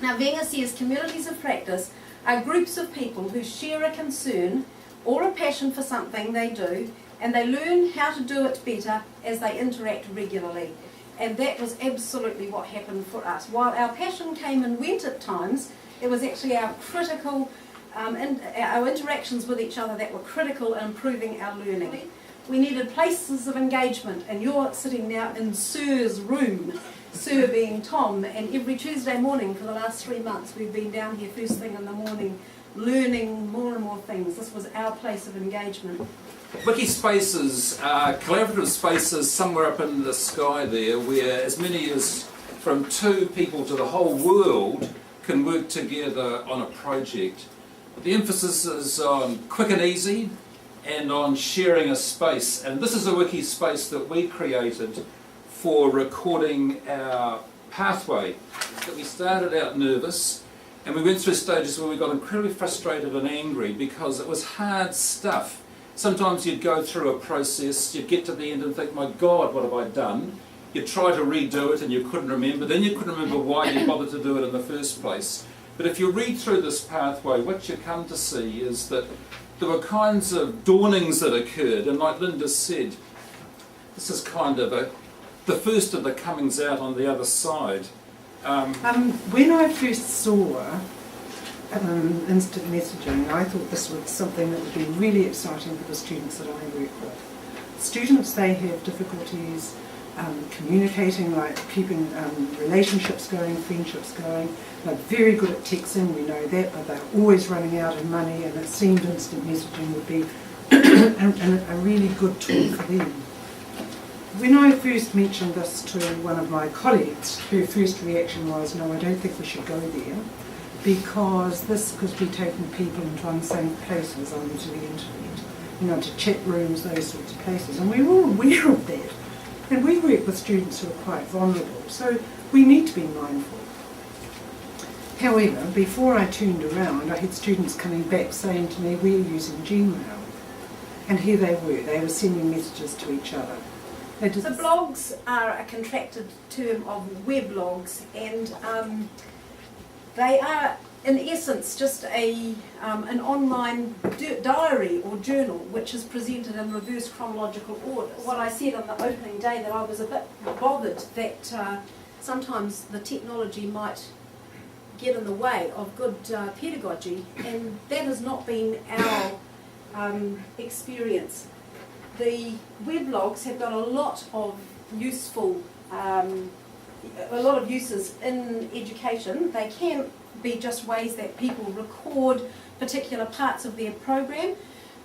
Now, Wenger says communities of practice are groups of people who share a concern or a passion for something they do, and they learn how to do it better as they interact regularly. And that was absolutely what happened for us. While our passion came and went at times, it was actually our critical, our interactions with each other that were critical in improving our learning. We needed places of engagement, and you're sitting now in Sir's room, Sir being Tom, and every Tuesday morning for the last 3 months we've been down here first thing in the morning learning more and more things. This was our place of engagement. Wiki spaces are collaborative spaces somewhere up in the sky there, where as many as from 2 people to the whole world can work together on a project. The emphasis is on quick and easy and on sharing a space, and this is a wiki space that we created for recording our pathway. That we started out nervous, and we went through stages where we got incredibly frustrated and angry because it was hard stuff. Sometimes you'd go through a process, you'd get to the end and think, my God, what have I done? You'd try to redo it and you couldn't remember, then you couldn't remember why you bothered to do it in the first place. But if you read through this pathway, what you come to see is that there were kinds of dawnings that occurred, and like Linda said, this is kind of the first of the comings out on the other side. When I first saw instant messaging, I thought this was something that would be really exciting for the students that I work with. Students, they have difficulties communicating, like keeping relationships going, friendships going. They're very good at texting, we know that, but they're always running out of money, and it seemed instant messaging would be a really good tool for them. When I first mentioned this to one of my colleagues, her first reaction was, no, I don't think we should go there, because this could be taking people into unsafe places onto the internet, you know, to chat rooms, those sorts of places, and we're all aware of that. And we work with students who are quite vulnerable, so we need to be mindful. However, before I turned around, I had students coming back saying to me, we're using Gmail. And here they were sending messages to each other. So blogs are a contracted term of weblogs, and they are in essence just an online diary or journal which is presented in reverse chronological order. What I said on the opening day, that I was a bit bothered that sometimes the technology might get in the way of good pedagogy, and that has not been our experience. The weblogs have got a lot of useful, a lot of uses in education. They can be just ways that people record particular parts of their program.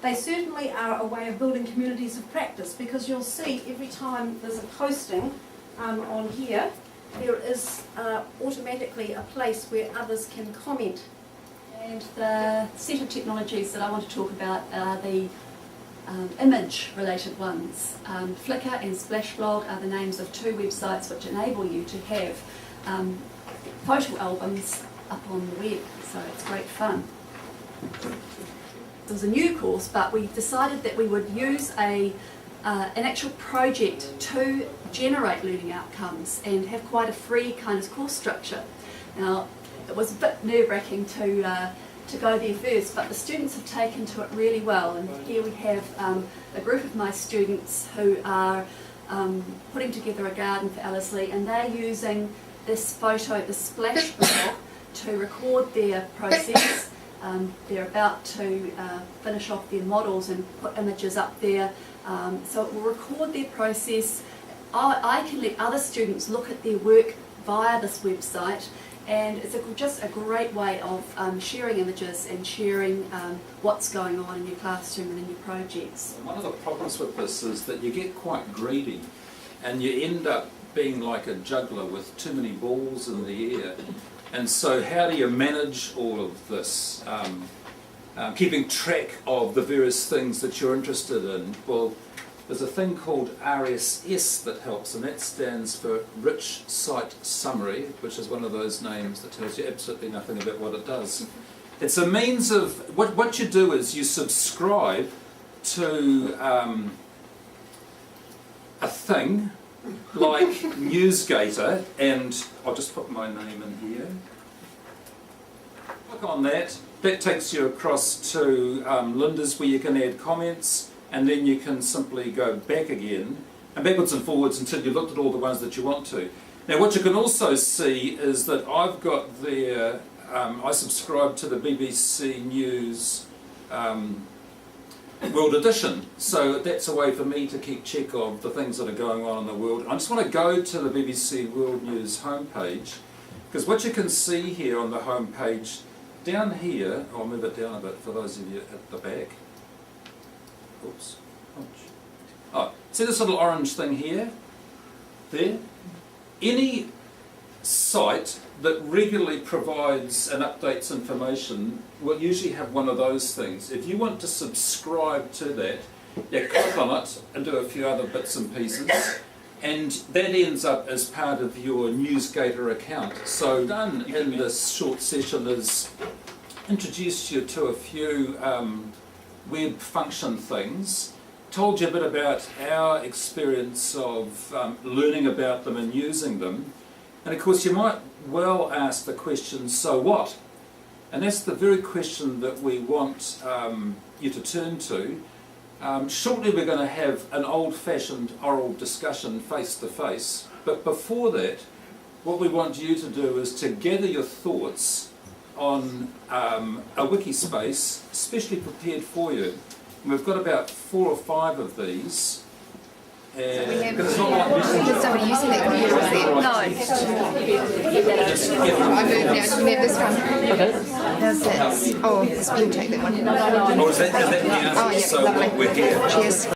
They certainly are a way of building communities of practice, because you'll see every time there's a posting on here, there is automatically a place where others can comment. And the set of technologies that I want to talk about are the image-related ones. Flickr and Splashblog are the names of 2 websites which enable you to have photo albums up on the web, so it's great fun. It was a new course, but we decided that we would use an actual project to generate learning outcomes and have quite a free kind of course structure. Now, it was a bit nerve-wracking to go there first, but the students have taken to it really well, and here we have a group of my students who are putting together a garden for Ellerslie, and they're using this photo, the Splashblog, to record their process. They're about to finish off their models and put images up there, so it will record their process. I can let other students look at their work via this website, and it's just a great way of sharing images and sharing what's going on in your classroom and in your projects. One of the problems with this is that you get quite greedy, and you end up being like a juggler with too many balls in the air. And so how do you manage all of this, keeping track of the various things that you're interested in? Well, there's a thing called RSS that helps, and that stands for Rich Site Summary, which is one of those names that tells you absolutely nothing about what it does. It's a means of, what you do is you subscribe to a thing like Newsgator, and I'll just put my name in here. click on that, that takes you across to Linda's where you can add comments, and then you can simply go back again and backwards and forwards until you've looked at all the ones that you want to. Now what you can also see is that I've got there, I subscribe to the BBC News World Edition, so that's a way for me to keep check of the things that are going on in the world. I just want to go to the BBC World News homepage, because what you can see here on the homepage, down here, I'll move it down a bit for those of you at the back. Oops. Oh, see this little orange thing here? There? Any site that regularly provides and updates information will usually have one of those things. If you want to subscribe to that, you click on it and do a few other bits and pieces, and that ends up as part of your NewsGator account. So done in this short session is introduced you to a few web function things, told you a bit about our experience of learning about them and using them. And of course you might well ask the question, so what? And that's the very question that we want you to turn to. Shortly we're going to have an old-fashioned oral discussion face-to-face, but before that what we want you to do is to gather your thoughts on a wiki space specially prepared for you. And we've got about 4 or 5 of these. And Is somebody using that computer? Is there? No. I moved now. Do we have this one? How's that? Oh, the spin check that one. Oh, is that the answer? Oh, yeah, So lovely. we're here. Cheers.